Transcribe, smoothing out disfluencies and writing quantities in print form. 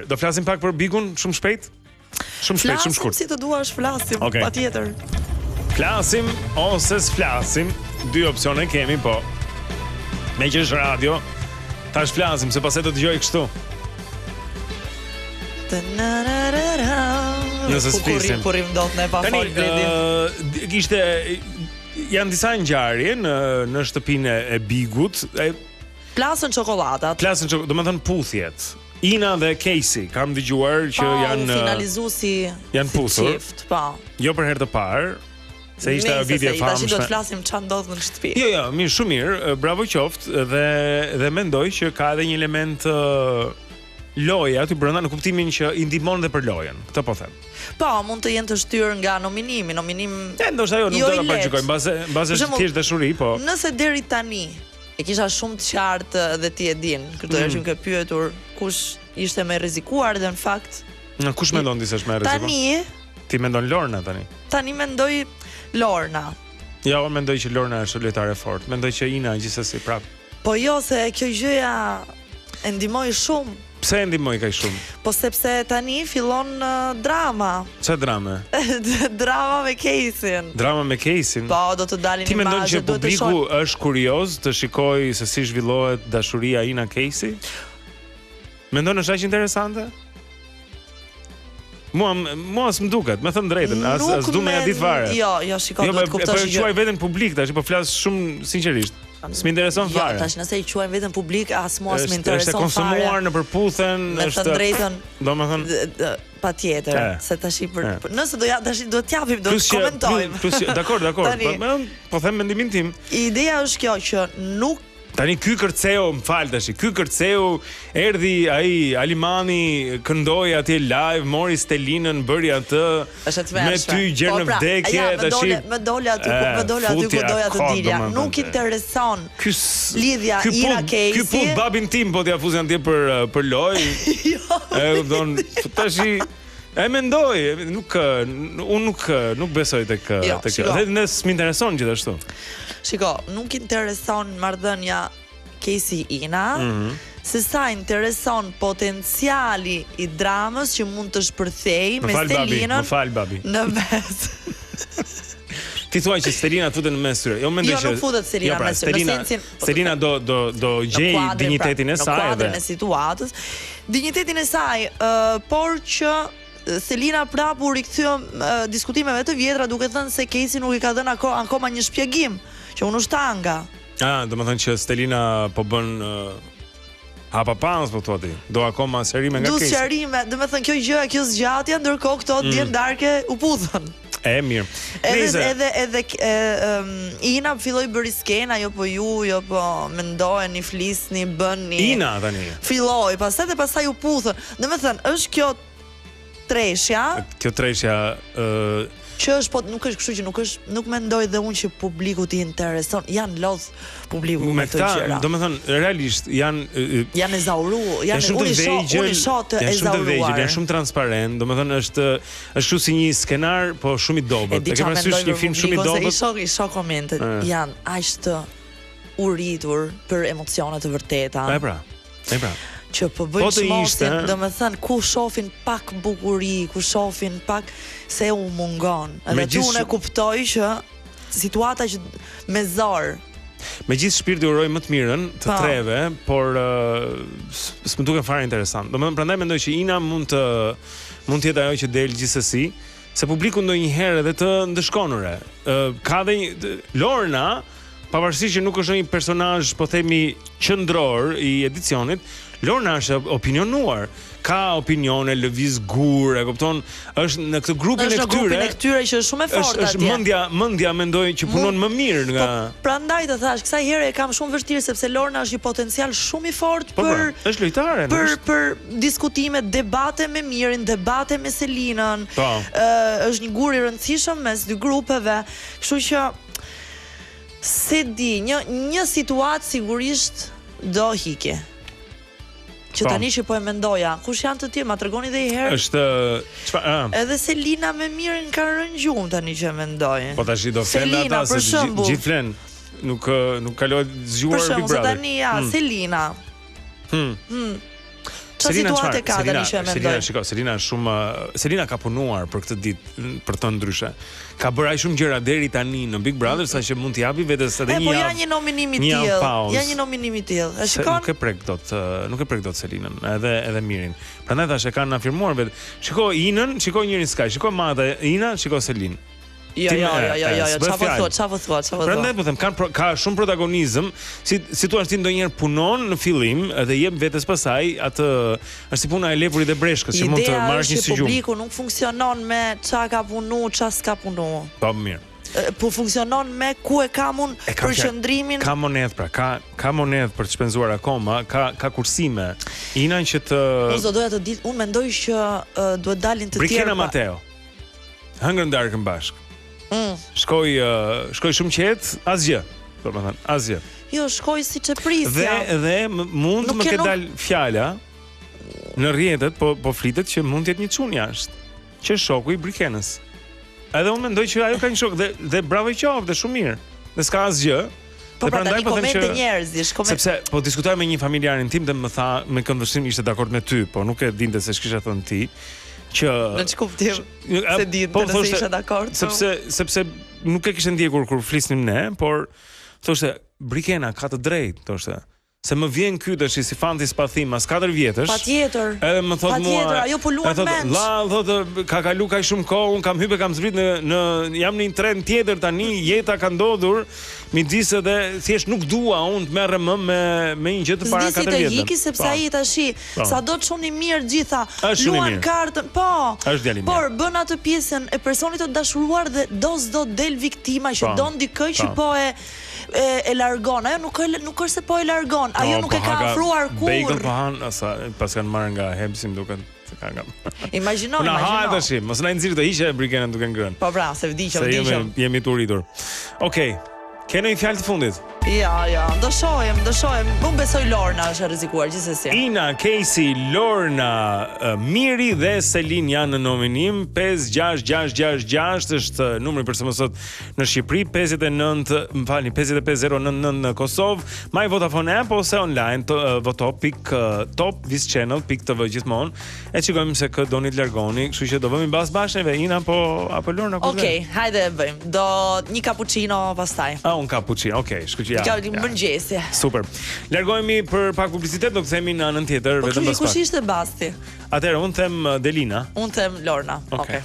do flasim pak për Bigun shumë shpejt? Shumë shpejt, shumë shkurt. Si të duash flasim, okay. Patjetër. Flasim ose s'flasim, dy opsione kemi, po. Me që është radio, tash flasim, se pastaj do të dëgjoj kështu. Nëse s'flisim. Kurim dot ne pa fol Bledin. Kishte janë disa ngjarje në shtëpinë e Bigut, plasën çokoladat. Domethënë puthjet. Ina dhe Casey, kam dëgjuar që janë finalizuesi. Janë puthur. Po. Jo për herë të parë, se ishte ajo video e famshme. Tash do të flasim çfarë ndodh në shtëpi. Jo, mirë, shumë mirë, bravo qoftë dhe mendoj që ka edhe një element loje aty brenda në kuptimin që i ndihmon dhe për lojën. Këtë po them. Po, mund të jenë të shtyrë nga nominim. Ndoshta ajo nuk do ta paraqikojmë, mbase është thjesht dashuri, po. Nëse deri tani e kisha shumë të qartë dhe ti e din, këtë është më ke pyetur kush ishte më rrezikuar dhe në fakt kush mendon ti se është më rrezikuar? Tani ti mendon Lorna tani? Tani mendoj Lorna. Ja, unë mendoj që Lorna është lojtare fort. Mendoj që Ina gjithsesi prap. Po jo, se kjo gjëja e ndihmoi shumë. Pse e ndihmoi kaq shumë? Po sepse tani fillon drama. Çfarë drame? Drama me Casey-n. Drama me Casey-n? Po, do të dalin imazhe. Ti mendon që publiku është kurioz të shikojë se si zhvillohet dashuria Ina Casey? Mendon është aq interesante? Mua s'm duket, më thën drejtën, as du me ja ditë fare. Jo, shikoj, do të kuptosh. Po quaj veten publik tash, po flas shumë sinqerisht. S'më intereson fare. Jo, tash nëse i quajmë veten publik, as mua s'më intereson fare. Është konsumuar në përputhen, është drejtën. Domethënë, patjetër, se tash nëse do t'japim, do të komentojmë. Dakor, po them mendimin tim. Ideja është kjo që nuk tani ky kërceu, m'fal tash, ky kërceu erdhi ai Alimani, këndoi atje live, mori Stelinën, bëri atë me ty gjën në vdekje tash. Më dole aty ku doja të dilja. Nuk intereson lidhja Ina Casey. Ky put babin tim po t'ia fuzin atje për lojë. E kupton tash. E mendoj, unë nuk besoj tek kjo. Dhe ne s'më intereson gjithashtu. Shiko, nuk intereson marrëdhënia Casey-Ina, se sa intereson potenciali i dramës që mund të shpërthejë me Stelinën. Më fal babi. Në mes. Ti thua që Stelina futet në mes tyre. Jo mendoj që nuk futet Stelina në mes tyre. Stelina do gjej dinjitetin e saj në kuadrin e situatës. Dinjitetin e saj, por që Stelina prapë u rikthye diskutimeve të vjetra duke thënë se Casey nuk i ka dhënë akoma një shpjegim, që unë shtanga. Domethënë që Stelina po bën hapapans po thua ti. Do akoma sqarime nga Casey. Do sqarime, domethënë kjo zgjatja, ndërkohë këto djem darke u pudhën. Mirë. Edhe Ina filloi bëri skenë, jo po mendoheni, flisni, bëni. Ina tani. Filloi, pastaj u pudhën. Domethënë është kjo treshja. Kjo treshja që është, po nuk është kështu që nuk mendoj dhe unë që publiku t'i intereson, janë lodh publiku me këto gjëra. Domethënë realisht janë ezauruar, unë i shoh të ezauruar. Janë shumë transparent, domethënë është kështu si një skenar, po shumë i dobët. E ke parasysh një film shumë i dobët? I shoh komentet, janë aq të uritur për emocione të vërteta. E pra. Që po bëjnë shmosin, domethënë ku shohin pak bukuri, ku shohin pak se u mungon. Edhe tu unë kuptoj që situata që me zor. Me gjithë shpirti uroj më të mirën të treve, por s'më duket fare interesant. Domethënë prandaj mendoj që Ina mund të jetë ajo që del gjithsesi, se publiku ndonjëherë edhe të ndëshkonure. Ka dhe Lorna, pavarësisht që nuk është një personazh, po themi, qendror i edicionit, Lorna është opinionuar, ka opinione, lëviz gur, e kupton, është në këtë grupin e këtyre. Është në grupin e këtyre që është shumë e fortë atje. Është mendja mendoj që punon më mirë nga. Prandaj të thash, kësaj here e kam shumë vështirë sepse Lorna është një potencial shumë i fortë është lojtare, për diskutime, debate me Mirin, debate me Selinën. Është një gur i rëndësishëm mes dy grupeve, kështu që se di, një situatë sigurisht do hike. Që tani që po e mendoja, kush janë të tjerë, ma tregoni dhe i herë. Është edhe Selina me Mirin kanë rënë gjumë tani që e mendoj. Po tash do flenë ata se gjithë flenë. Nuk kalohet zgjuar Big Brother. Për shembull, tani Selina. Çfarë situate ka tani që mendoj? Selina është shumë Selina ka punuar për këtë ditë për të ndryshe. Ka bërë aq shumë gjëra deri tani në Big Brother saqë mund t'i japi vetes edhe një javë. Po ja një nominim i tillë. Ja një nominim i tillë. E shikon? Nuk e prek dot Selinën, edhe Mirin. Prandaj tash e kanë afirmuar vetë. Shiko Inën, shiko njërin Sky, shiko Mada, Ina, shiko Selin. Jo, çfarë thua? Prandaj po them, ka shumë protagonizëm, si thua ti ndonjëherë punon në fillim dhe jep vetes pasaj atë është si puna e lepurit dhe breshkës që mund të marrësh një sigjumë. Publiku nuk funksionon me çka ka punu, çka s'ka punu. Po mirë. Po funksionon me ku e ka mund për qëndrimin. Ka monedh pra, ka monedh për të shpenzuar akoma, ka kursime. Ina që të Unë doja të di, unë mendoj që duhet dalin të tjerë. Brikena Mateo. Hëngrën darkën bashkë. Shkoj shumë qetë, asgjë. Do të thënë, asgjë. Jo, shkoj siç e prisja. Dhe mund të më ketë dal fjala në rrjetet, po flitet që mund të jetë një çun jashtë. Që shoku i Brikenës. Edhe unë mendoj që ajo ka një shok dhe bravo qoftë, shumë mirë. Dhe s'ka asgjë. Po prandaj po them që njerëzish, sepse po diskutoj me një familjarin tim dhe më tha me këndvështrim ishte dakord me ty, po nuk e dinte se ç'kisha thënë ti. Që në ç'kuptim se dinte se isha dakord. Sepse nuk e kishte ndjekur kur flisnim ne, por thoshte Brikena ka të drejtë, thoshte. Se më vjen ky tash si fanti spathim mas 4 vjetësh. Patjetër. Edhe më thot mua. Patjetër, ajo po luan mend. Thotë ka kalu kaq shumë kohë, un kam hyrë kam zbrit në jam në një tren tjetër tani, jeta ka ndodhur midis edhe thjesht nuk dua un të merrem më me një gjë të para 4 vjetësh. Zdisi të hiki sepse ai tash sado çuni mirë gjitha. Luan kartën, po. Por bën atë pjesën e personit të dashuruar dhe do del viktima që don dikë që po e largon. Ajo nuk është se po e largon. Ajo nuk e ka afruar kur. Bacon po han, pas kanë marrë nga Hebsim duket se ka nga. Imagjino. Mos na nxirr të hiqe Brikenën duke ngrënë. Po pra, se vdiqëm. Jemi të uritur. Okej. Keni një fjalë të fundit? Ja, do shohim. Unë besoj Lorna është e rrezikuar gjithsesi. Ina, Casey, Lorna, Miri dhe Selin janë në nominim. 56666 është numri për së mësot në Shqipëri, 55099 në Kosovë, My Vodafone App ose online top.channel.tv gjithmonë. E shikojmë se kë doni të largoni, kështu që do vëmë mbas bashkëve Ina apo Lorna. Okej, hajde e bëjmë. Do një cappuccino pastaj. Un cappuccino, okay, shkoj ja. Mëngjesi. Super. Largohemi për pak publicitet, do kthehemi në anën tjetër vetëm pas pak. Kush ishte Basti? Atëherë un them Delina. Un them Lorna. Okay.